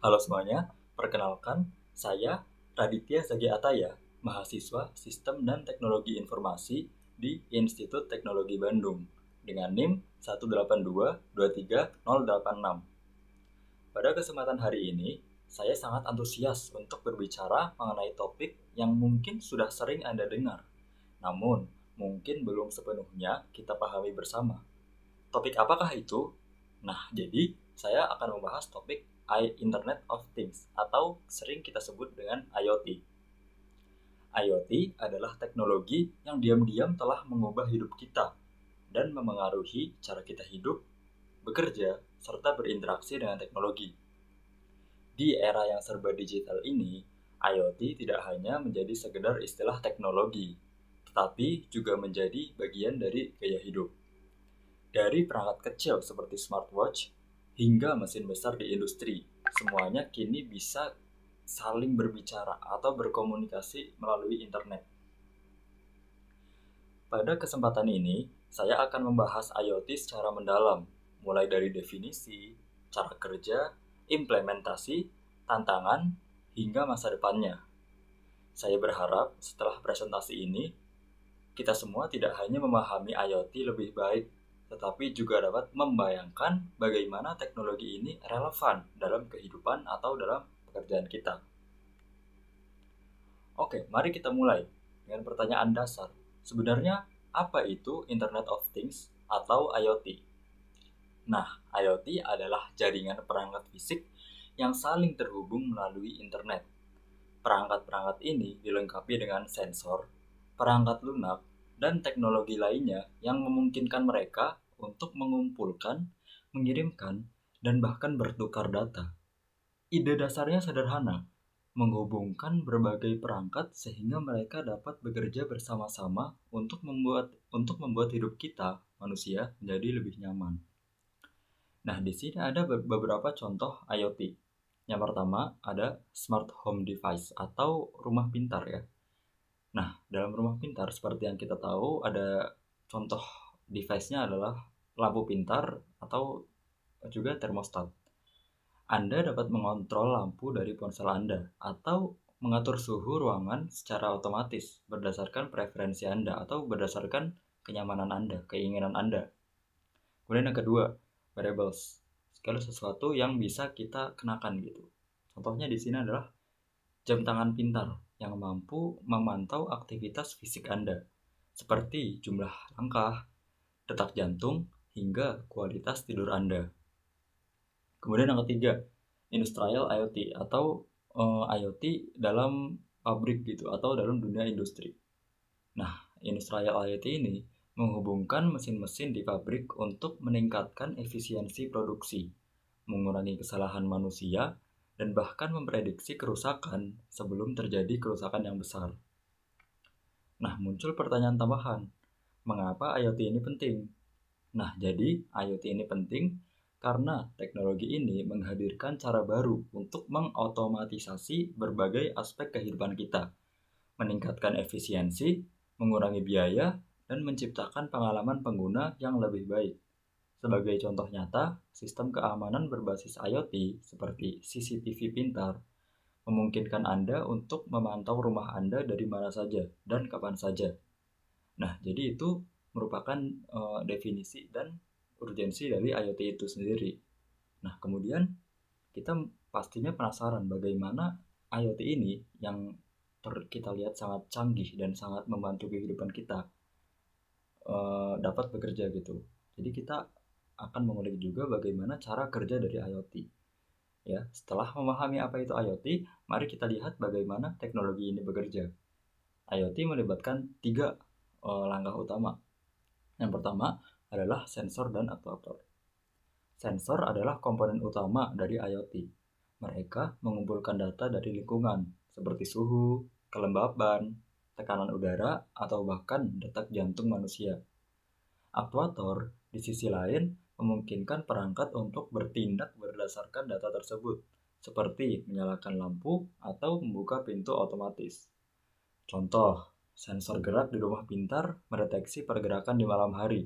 Halo semuanya, perkenalkan saya Raditya Zagi Ataya, mahasiswa Sistem dan Teknologi Informasi di Institut Teknologi Bandung dengan NIM 182230086. Pada kesempatan hari ini, saya sangat antusias untuk berbicara mengenai topik yang mungkin sudah sering Anda dengar, namun mungkin belum sepenuhnya kita pahami bersama. Topik apakah itu? Nah, jadi saya akan membahas topik Internet of Things atau sering kita sebut dengan IoT. IoT adalah teknologi yang diam-diam telah mengubah hidup kita dan memengaruhi cara kita hidup, bekerja, serta berinteraksi dengan teknologi. Di era yang serba digital ini, IoT tidak hanya menjadi sekedar istilah teknologi, tetapi juga menjadi bagian dari gaya hidup. Dari perangkat kecil seperti smartwatch hingga mesin besar di industri, semuanya kini bisa saling berbicara atau berkomunikasi melalui internet. Pada kesempatan ini, saya akan membahas IoT secara mendalam, mulai dari definisi, cara kerja, implementasi, tantangan, hingga masa depannya. Saya berharap setelah presentasi ini, kita semua tidak hanya memahami IoT lebih baik, tetapi juga dapat membayangkan bagaimana teknologi ini relevan dalam kehidupan atau dalam pekerjaan kita. Oke, mari kita mulai dengan pertanyaan dasar. Sebenarnya, apa itu Internet of Things atau IoT? Nah, IoT adalah jaringan perangkat fisik yang saling terhubung melalui internet. Perangkat-perangkat ini dilengkapi dengan sensor, perangkat lunak, dan teknologi lainnya yang memungkinkan mereka untuk mengumpulkan, mengirimkan, dan bahkan bertukar data. Ide dasarnya sederhana, menghubungkan berbagai perangkat sehingga mereka dapat bekerja bersama-sama untuk membuat hidup kita, manusia, menjadi lebih nyaman. Nah, di sini ada beberapa contoh IoT. Yang pertama ada smart home device atau rumah pintar ya. Nah, dalam rumah pintar seperti yang kita tahu ada contoh device-nya adalah lampu pintar atau juga termostat. Anda dapat mengontrol lampu dari ponsel Anda atau mengatur suhu ruangan secara otomatis berdasarkan preferensi Anda atau berdasarkan kenyamanan Anda, keinginan Anda. Kemudian yang kedua, wearables. Segala sesuatu yang bisa kita kenakan gitu. Contohnya di sini adalah jam tangan pintar yang mampu memantau aktivitas fisik Anda, seperti jumlah langkah, detak jantung, hingga kualitas tidur Anda. Kemudian yang ketiga, industrial IoT atau IoT dalam pabrik gitu atau dalam dunia industri. Nah, industrial IoT ini menghubungkan mesin-mesin di pabrik untuk meningkatkan efisiensi produksi, mengurangi kesalahan manusia, dan bahkan memprediksi kerusakan sebelum terjadi kerusakan yang besar. Nah, muncul pertanyaan tambahan, mengapa IoT ini penting? Nah, jadi IoT ini penting karena teknologi ini menghadirkan cara baru untuk mengotomatisasi berbagai aspek kehidupan kita, meningkatkan efisiensi, mengurangi biaya, dan menciptakan pengalaman pengguna yang lebih baik. Sebagai contoh nyata, sistem keamanan berbasis IoT seperti CCTV pintar memungkinkan Anda untuk memantau rumah Anda dari mana saja dan kapan saja. Nah, jadi itu merupakan definisi dan urgensi dari IoT itu sendiri. Nah, kemudian kita pastinya penasaran bagaimana IoT ini yang kita lihat sangat canggih dan sangat membantu kehidupan kita dapat bekerja gitu. Jadi kita akan mengulik juga bagaimana cara kerja dari IoT. Ya, setelah memahami apa itu IoT, mari kita lihat bagaimana teknologi ini bekerja. IoT melibatkan 3 langkah utama. Yang pertama adalah sensor dan aktuator. Sensor adalah komponen utama dari IoT. Mereka mengumpulkan data dari lingkungan, seperti suhu, kelembaban, tekanan udara, atau bahkan detak jantung manusia. Aktuator, di sisi lain, memungkinkan perangkat untuk bertindak berdasarkan data tersebut, seperti menyalakan lampu atau membuka pintu otomatis. Contoh, sensor gerak di rumah pintar mendeteksi pergerakan di malam hari.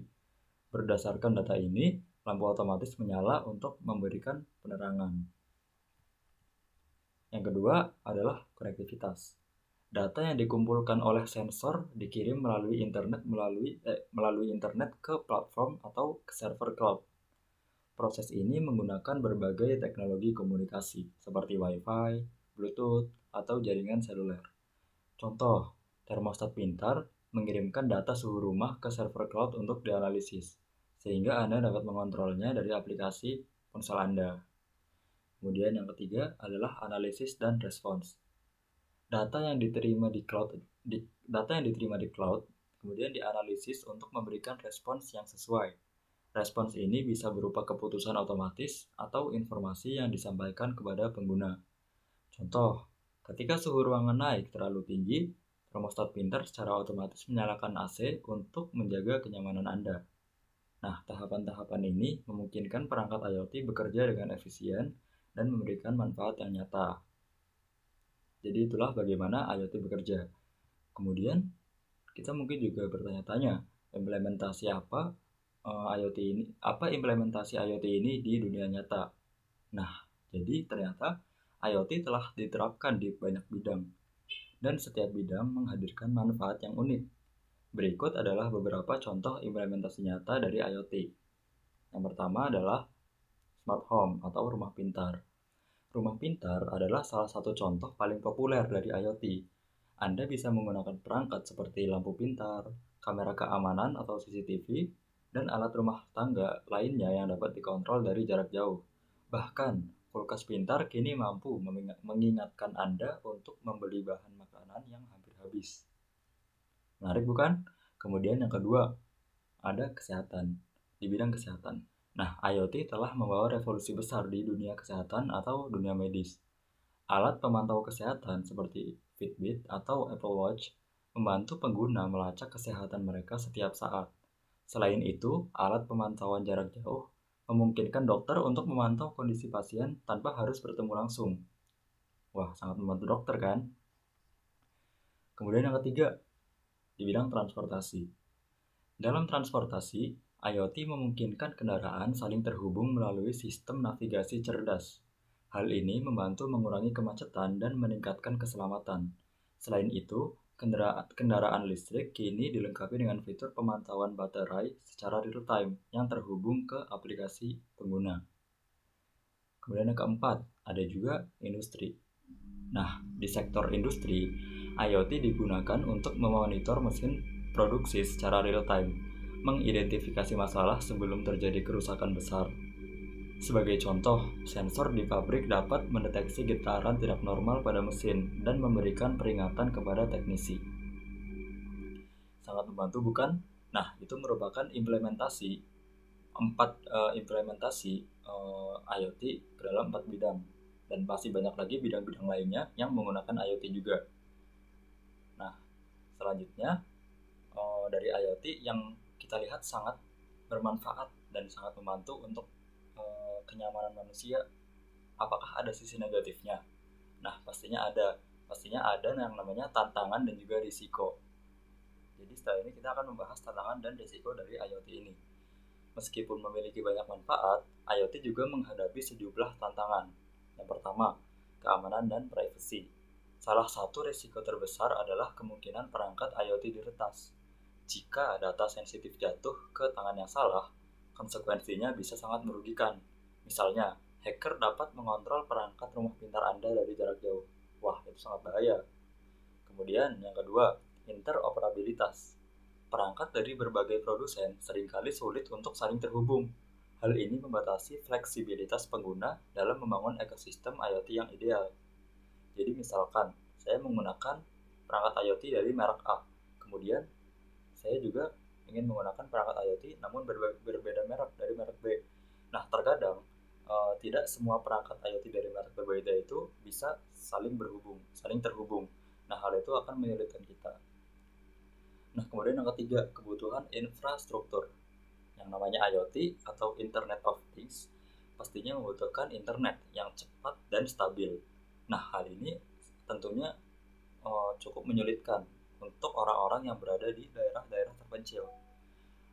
Berdasarkan data ini, lampu otomatis menyala untuk memberikan penerangan. Yang kedua adalah konektivitas. Data yang dikumpulkan oleh sensor dikirim melalui internet ke platform atau ke server cloud. Proses ini menggunakan berbagai teknologi komunikasi seperti Wi-Fi, Bluetooth, atau jaringan seluler. Contoh, termostat pintar mengirimkan data suhu rumah ke server cloud untuk dianalisis, sehingga Anda dapat mengontrolnya dari aplikasi ponsel Anda. Kemudian yang ketiga adalah analisis dan respons. Data yang diterima di cloud kemudian dianalisis untuk memberikan respons yang sesuai. Respons ini bisa berupa keputusan otomatis atau informasi yang disampaikan kepada pengguna. Contoh, ketika suhu ruangan naik terlalu tinggi, termostat pintar secara otomatis menyalakan AC untuk menjaga kenyamanan Anda. Nah, tahapan-tahapan ini memungkinkan perangkat IoT bekerja dengan efisien dan memberikan manfaat yang nyata. Jadi itulah bagaimana IoT bekerja. Kemudian, kita mungkin juga bertanya-tanya, implementasi apa implementasi IoT ini di dunia nyata? Nah, jadi ternyata IoT telah diterapkan di banyak bidang, dan setiap bidang menghadirkan manfaat yang unik. Berikut adalah beberapa contoh implementasi nyata dari IoT. Yang pertama adalah smart home atau rumah pintar. Rumah pintar adalah salah satu contoh paling populer dari IoT. Anda bisa menggunakan perangkat seperti lampu pintar, kamera keamanan atau CCTV, dan alat rumah tangga lainnya yang dapat dikontrol dari jarak jauh. Bahkan, kulkas pintar kini mampu mengingatkan Anda untuk membeli bahan makanan yang hampir habis. Menarik bukan? Kemudian yang kedua, ada kesehatan. Di bidang kesehatan. Nah, IoT telah membawa revolusi besar di dunia kesehatan atau dunia medis. Alat pemantau kesehatan seperti Fitbit atau Apple Watch membantu pengguna melacak kesehatan mereka setiap saat. Selain itu, alat pemantauan jarak jauh memungkinkan dokter untuk memantau kondisi pasien tanpa harus bertemu langsung. Wah, sangat membantu dokter kan? Kemudian yang ketiga, di bidang transportasi. Dalam transportasi, IoT memungkinkan kendaraan saling terhubung melalui sistem navigasi cerdas. Hal ini membantu mengurangi kemacetan dan meningkatkan keselamatan. Selain itu, kendaraan listrik kini dilengkapi dengan fitur pemantauan baterai secara real-time yang terhubung ke aplikasi pengguna. Kemudian yang keempat, ada juga industri. Nah, di sektor industri, IoT digunakan untuk memonitor mesin produksi secara real-time, mengidentifikasi masalah sebelum terjadi kerusakan besar. Sebagai contoh, sensor di pabrik dapat mendeteksi getaran tidak normal pada mesin dan memberikan peringatan kepada teknisi. Sangat membantu bukan? Nah, itu merupakan implementasi IoT ke dalam 4 bidang, dan masih banyak lagi bidang-bidang lainnya yang menggunakan IoT juga. Nah, selanjutnya dari IoT yang kita lihat sangat bermanfaat dan sangat membantu untuk kenyamanan manusia. Apakah ada sisi negatifnya? Nah, pastinya ada yang namanya tantangan dan juga risiko. Jadi setelah ini kita akan membahas tantangan dan risiko dari IoT ini. Meskipun memiliki banyak manfaat, IoT juga menghadapi sejumlah tantangan. Yang pertama, keamanan dan privasi. Salah satu risiko terbesar adalah kemungkinan perangkat IoT diretas. Jika data sensitif jatuh ke tangan yang salah, konsekuensinya bisa sangat merugikan. Misalnya, hacker dapat mengontrol perangkat rumah pintar Anda dari jarak jauh. Wah, itu sangat bahaya. Kemudian yang kedua, interoperabilitas. Perangkat dari berbagai produsen seringkali sulit untuk saling terhubung. Hal ini membatasi fleksibilitas pengguna dalam membangun ekosistem IoT yang ideal. Jadi misalkan, saya menggunakan perangkat IoT dari merek A. Kemudian, saya juga ingin menggunakan perangkat IoT namun berbeda merek dari merek B. Nah, terkadang tidak semua perangkat IoT dari merek berbeda itu bisa saling terhubung. Nah, hal itu akan menyulitkan kita. Nah, kemudian yang ketiga, kebutuhan infrastruktur. Yang namanya IoT atau Internet of Things pastinya membutuhkan internet yang cepat dan stabil. Nah, hal ini tentunya cukup menyulitkan untuk orang-orang yang berada di daerah-daerah terpencil.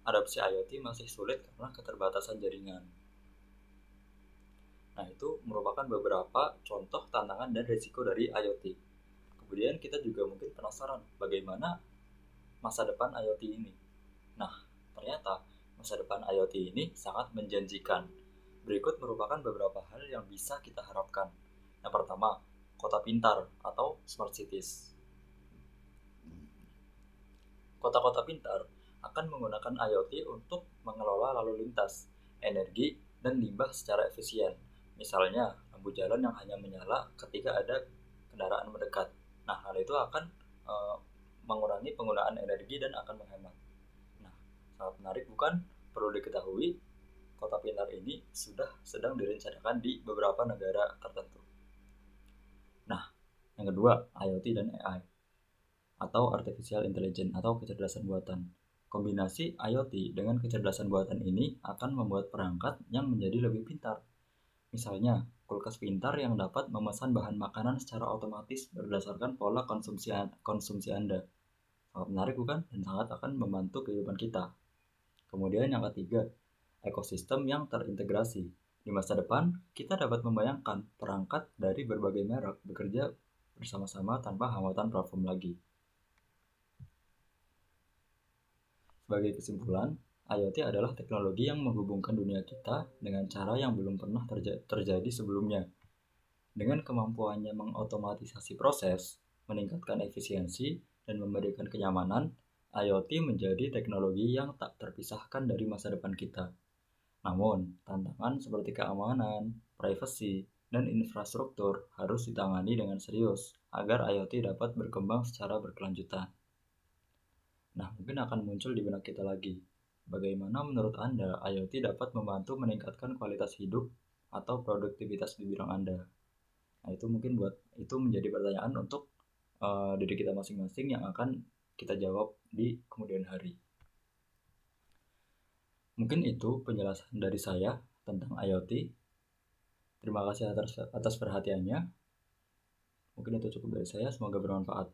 Adopsi IoT masih sulit karena keterbatasan jaringan. Nah, itu merupakan beberapa contoh tantangan dan risiko dari IoT. Kemudian kita juga mungkin penasaran bagaimana masa depan IoT ini. Nah, ternyata masa depan IoT ini sangat menjanjikan. Berikut merupakan beberapa hal yang bisa kita harapkan. Yang pertama, kota pintar atau smart cities. Kota-kota pintar akan menggunakan IoT untuk mengelola lalu lintas, energi, dan limbah secara efisien. Misalnya, lampu jalan yang hanya menyala ketika ada kendaraan mendekat. Nah, hal itu akan mengurangi penggunaan energi dan akan menghemat. Nah, sangat menarik bukan? Perlu diketahui, kota pintar ini sudah sedang direncanakan di beberapa negara tertentu. Nah, yang kedua, IoT dan AI atau Artificial Intelligence atau kecerdasan buatan. Kombinasi IoT dengan kecerdasan buatan ini akan membuat perangkat yang menjadi lebih pintar. Misalnya, kulkas pintar yang dapat memesan bahan makanan secara otomatis berdasarkan pola konsumsi Anda. Sangat menarik bukan? Dan sangat akan membantu kehidupan kita. Kemudian yang ketiga, ekosistem yang terintegrasi. Di masa depan, kita dapat membayangkan perangkat dari berbagai merek bekerja bersama-sama tanpa hambatan platform lagi. Sebagai kesimpulan, IoT adalah teknologi yang menghubungkan dunia kita dengan cara yang belum pernah terjadi sebelumnya. Dengan kemampuannya mengotomatisasi proses, meningkatkan efisiensi, dan memberikan kenyamanan, IoT menjadi teknologi yang tak terpisahkan dari masa depan kita. Namun, tantangan seperti keamanan, privasi, dan infrastruktur harus ditangani dengan serius agar IoT dapat berkembang secara berkelanjutan. Nah, mungkin akan muncul di benak kita lagi. Bagaimana menurut Anda IoT dapat membantu meningkatkan kualitas hidup atau produktivitas di bidang Anda? Nah, itu mungkin itu menjadi pertanyaan untuk diri kita masing-masing yang akan kita jawab di kemudian hari. Mungkin itu penjelasan dari saya tentang IoT. Terima kasih atas perhatiannya. Mungkin itu cukup dari saya, semoga bermanfaat.